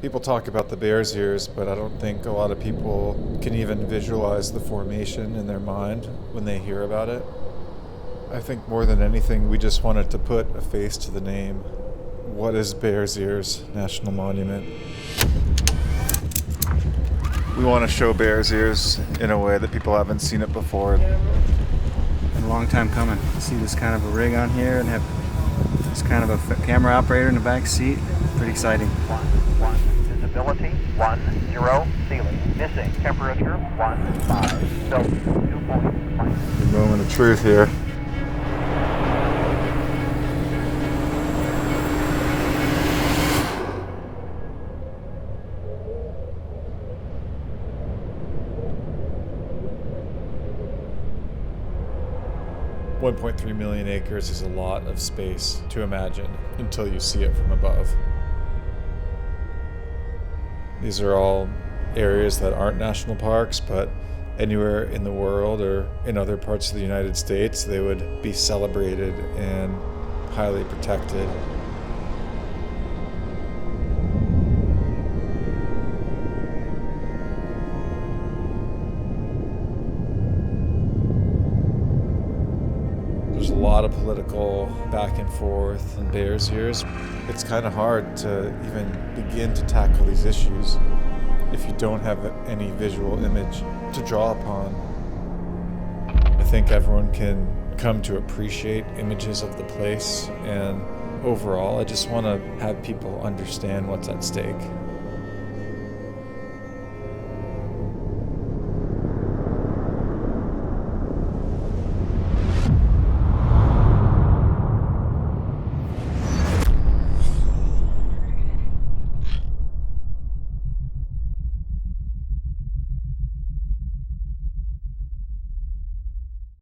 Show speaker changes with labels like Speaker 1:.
Speaker 1: People talk about the Bears Ears, but I don't think a lot of people can even visualize the formation in their mind when they hear about it. I think more than anything, we just wanted to put a face to the name. What is Bears Ears National Monument? We want to show Bears Ears in a way that people haven't seen it before.
Speaker 2: Been a long time coming to see this kind of a rig on here and have this kind of a camera operator in the back seat. Pretty exciting.
Speaker 3: 1 visibility, 10 ceiling, missing temperature 15 Celsius, 2 points.
Speaker 1: The moment of truth here. .3 million acres is a lot of space to imagine until you see it from above. These are all areas that aren't national parks, but anywhere in the world or in other parts of the United States, they would be celebrated and highly protected. There's a lot of political back and forth in Bears Ears. It's kind of hard to even begin to tackle these issues if you don't have any visual image to draw upon. I think everyone can come to appreciate images of the place, and overall, I just want to have people understand what's at stake.